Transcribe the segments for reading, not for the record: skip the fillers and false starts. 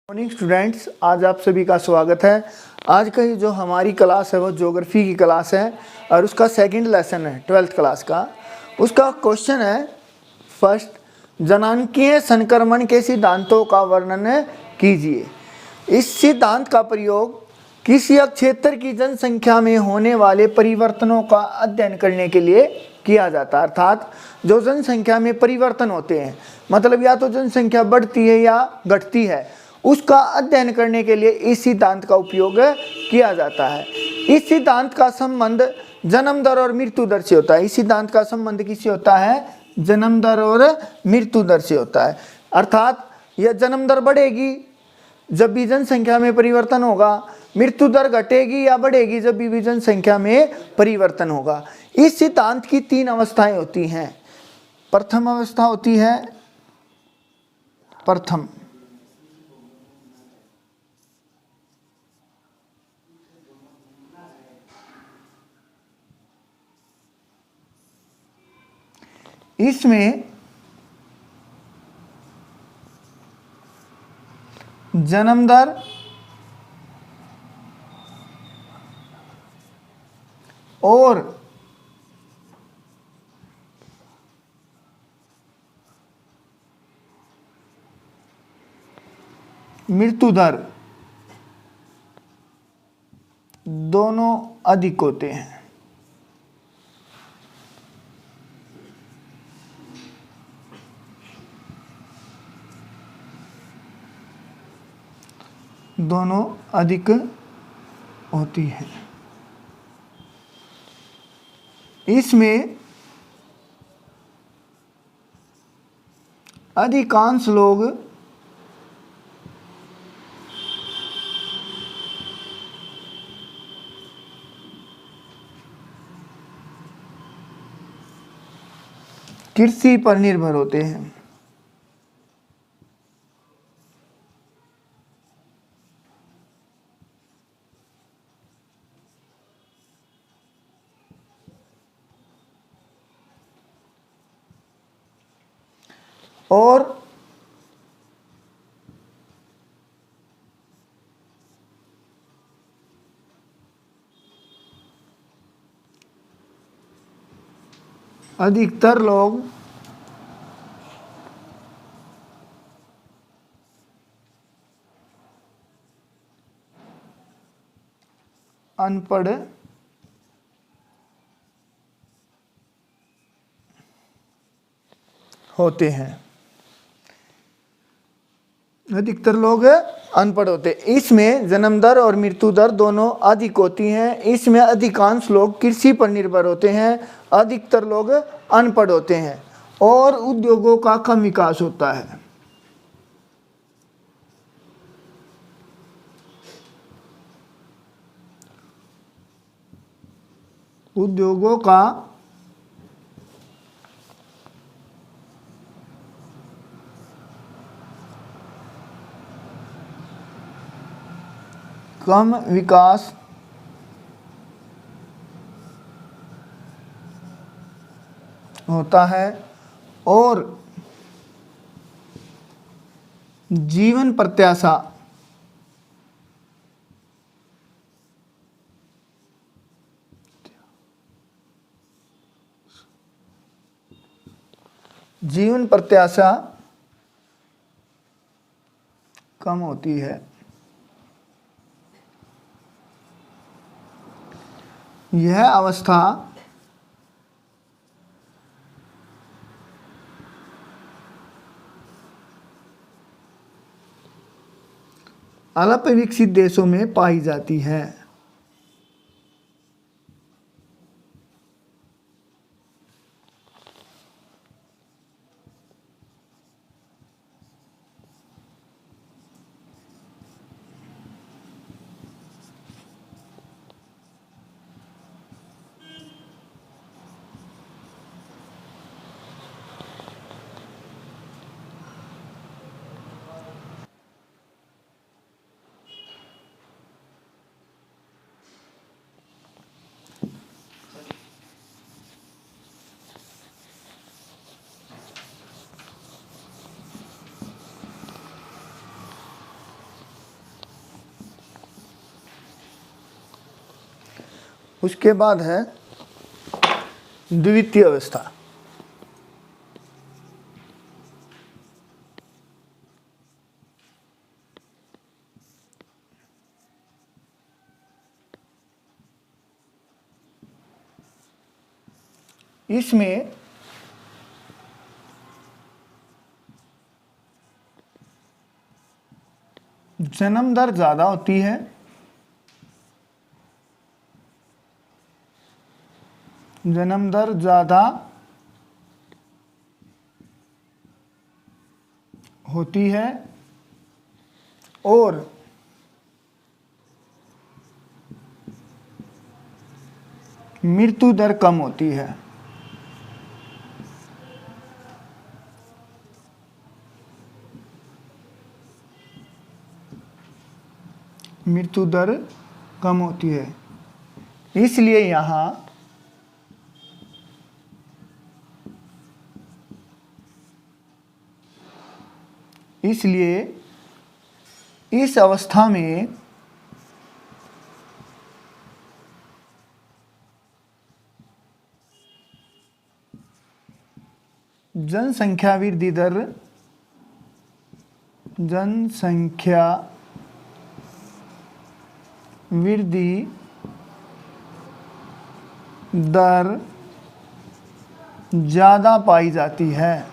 Morning students, आज आप सभी का स्वागत है। आज का ये जो हमारी क्लास है वो ज्योग्राफी की क्लास है और उसका सेकंड लेसन है 12th क्लास का। उसका क्वेश्चन है फर्स्ट, जनांकीय संक्रमण के सिद्धांतों का वर्णन कीजिए। इस सिद्धांत का प्रयोग किसी क्षेत्र की जनसंख्या में होने वाले परिवर्तनों का अध्ययन करने के लिए किया जाता है। अर्थात जो जनसंख्या में परिवर्तन होते हैं, मतलब या तो जनसंख्या बढ़ती है या घटती है, उसका अध्ययन करने के लिए इस सिद्धांत का उपयोग किया जाता है। इस सिद्धांत का संबंध जन्म दर और मृत्यु दर से होता है। इस सिद्धांत का संबंध किससे होता है? जन्म दर और मृत्यु दर से होता है। अर्थात यह जन्म दर बढ़ेगी जब भी जनसंख्या में परिवर्तन होगा, मृत्यु दर घटेगी या बढ़ेगी जब भी जनसंख्या में परिवर्तन होगा। इस सिद्धांत की 3 अवस्थाएं होती हैं। प्रथम अवस्था होती है प्रथम, इसमें जन्म दर और मृत्यु दर दोनों अधिक होते हैं। दोनों अधिक होती है। इसमें अधिकांश लोग कृषि पर निर्भर होते हैं। और अधिकतर लोग अनपढ़ होते हैं। अधिकतर लोग अनपढ़ होते हैं। इसमें जन्म दर और मृत्यु दर दोनों अधिक होती हैं। इसमें अधिकांश लोग कृषि पर निर्भर होते हैं, अधिकतर लोग अनपढ़ होते हैं और उद्योगों का कम विकास होता है। उद्योगों का कम विकास होता है और जीवन प्रत्याशा कम होती है। यह अवस्था अल्प विकसित देशों में पाई जाती है। उसके बाद है द्वितीय अवस्था। इसमें जन्म दर ज़्यादा होती है, जन्म दर ज़्यादा होती है और मृत्यु दर कम होती है। मृत्यु दर कम होती है, इसलिए यहाँ इस अवस्था में जनसंख्या वृद्धि दर ज़्यादा पाई जाती है।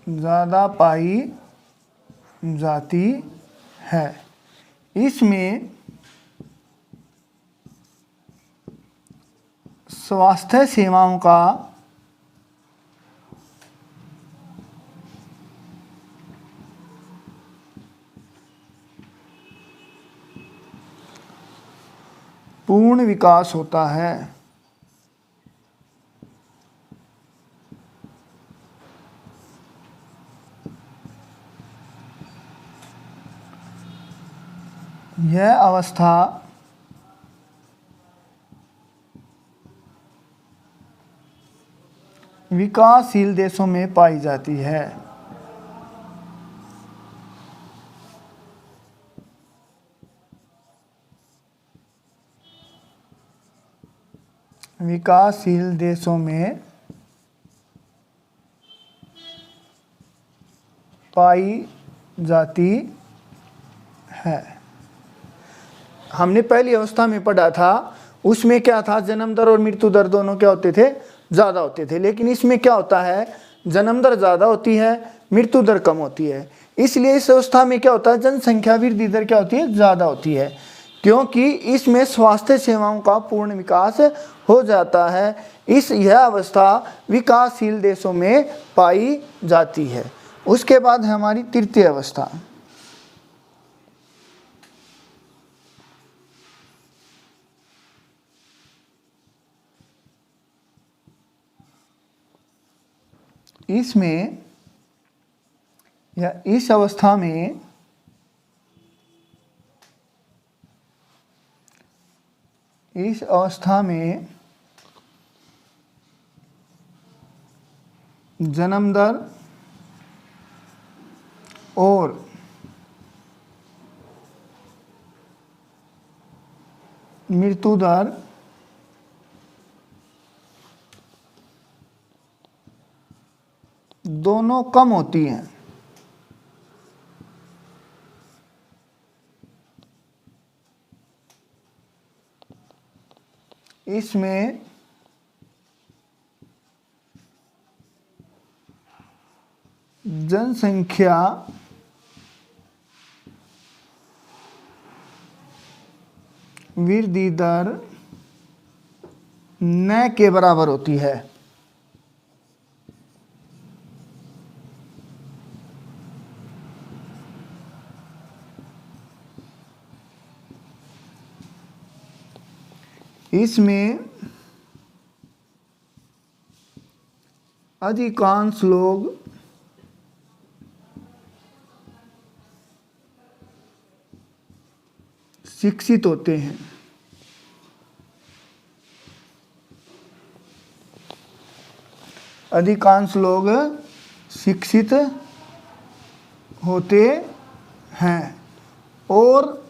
ज़्यादा पाई जाती है। इसमें स्वास्थ्य सेवाओं का पूर्ण विकास होता है। यह अवस्था विकासशील देशों में पाई जाती है। विकासशील देशों में पाई जाती है। हमने पहली अवस्था में पढ़ा था, उसमें क्या था, जन्म दर और मृत्यु दर दोनों क्या होते थे, ज़्यादा होते थे। लेकिन इसमें क्या होता है, जन्म दर ज़्यादा होती है, मृत्यु दर कम होती है। इसलिए इस अवस्था में क्या होता है, जनसंख्या वृद्धि दर क्या होती है, ज़्यादा होती है, क्योंकि इसमें स्वास्थ्य सेवाओं का पूर्ण विकास हो जाता है। यह अवस्था विकासशील देशों में पाई जाती है। उसके बाद है हमारी तृतीय अवस्था। इसमें या इस अवस्था में जन्म दर और मृत्यु दर दोनों कम होती हैं। इसमें जनसंख्या वृद्धि दर न के बराबर होती है। इसमें अधिकांश लोग शिक्षित होते हैं। अधिकांश लोग शिक्षित होते हैं और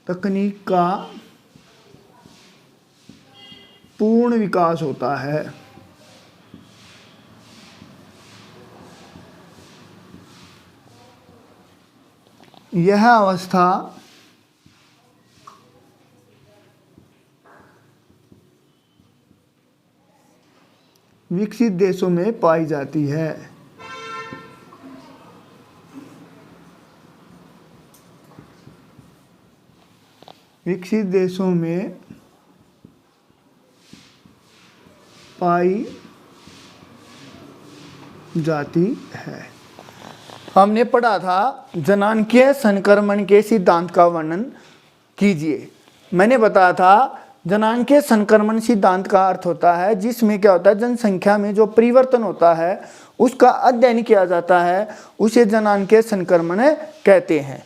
तकनीक का पूर्ण विकास होता है। यह अवस्था विकसित देशों में पाई जाती है। विकसित देशों में पाई जाती है। हमने पढ़ा था जनांकीय संक्रमण के सिद्धांत का वर्णन कीजिए। मैंने बताया था जनांकीय संक्रमण सिद्धांत का अर्थ होता है जिसमें क्या होता है, जनसंख्या में जो परिवर्तन होता है उसका अध्ययन किया जाता है, उसे जनांकीय संक्रमण कहते हैं।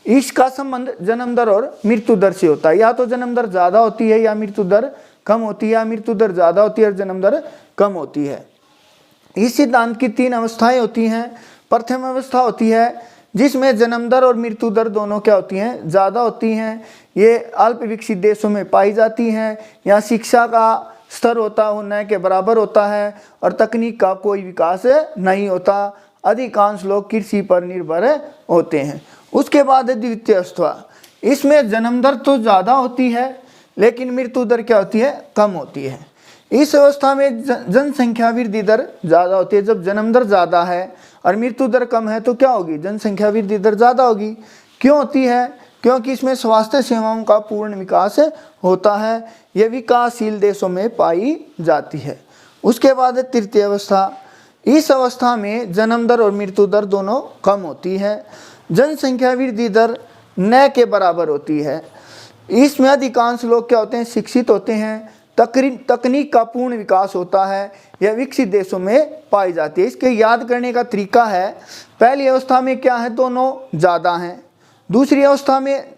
इसका संबंध जन्म दर और मृत्यु दर से होता है। या तो जन्म दर ज़्यादा होती है या मृत्यु दर कम होती है, या मृत्यु दर ज़्यादा होती है और जन्म दर कम होती है। इस सिद्धांत की 3 अवस्थाएं होती हैं। प्रथम अवस्था होती है जिसमें जन्म दर और मृत्यु दर दोनों क्या होती हैं, ज़्यादा होती हैं। ये अल्प विकसित देशों में पाई जाती हैं। यहाँ शिक्षा का स्तर होता है वो न के बराबर होता है और तकनीक का कोई विकास नहीं होता। अधिकांश लोग कृषि पर निर्भर होते हैं। उसके बाद द्वितीय अवस्था, इसमें जन्म दर तो ज़्यादा होती है लेकिन मृत्यु दर क्या होती है, कम होती है। इस अवस्था में जनसंख्या वृद्धि दर ज़्यादा होती है। जब जन्म दर ज़्यादा है और मृत्यु दर कम है तो क्या होगी, जनसंख्या वृद्धि दर ज़्यादा होगी। क्यों होती है, क्योंकि इसमें स्वास्थ्य सेवाओं का पूर्ण विकास होता है। यह विकासशील देशों में पाई जाती है। उसके बाद तृतीय अवस्था, इस अवस्था में जन्म दर और मृत्यु दर दोनों कम होती है। जनसंख्या वृद्धि दर न के बराबर होती है। इसमें अधिकांश लोग क्या होते हैं, शिक्षित होते हैं। तकनीक का पूर्ण विकास होता है। यह विकसित देशों में पाई जाती है। इसके याद करने का तरीका है, पहली अवस्था में क्या है, दोनों ज़्यादा हैं। दूसरी अवस्था में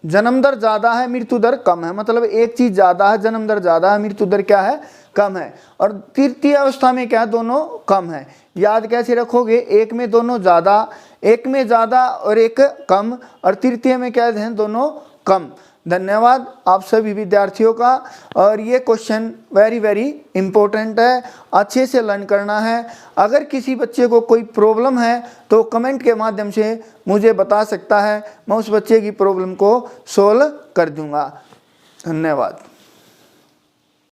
जन्म दर ज़्यादा है, मृत्यु दर कम है। मतलब एक चीज़ ज़्यादा है, जन्म दर ज़्यादा है, मृत्यु दर क्या है, कम है। और तृतीय अवस्था में क्या है, दोनों कम है। याद कैसे रखोगे, एक में दोनों ज़्यादा, एक में ज़्यादा और एक कम, और तृतीय में क्या है, दोनों कम। धन्यवाद आप सभी विद्यार्थियों का। और ये क्वेश्चन वेरी इम्पोर्टेंट है, अच्छे से लर्न करना है। अगर किसी बच्चे को कोई प्रॉब्लम है तो कमेंट के माध्यम से मुझे बता सकता है, मैं उस बच्चे की प्रॉब्लम को सोल्व कर दूंगा। धन्यवाद।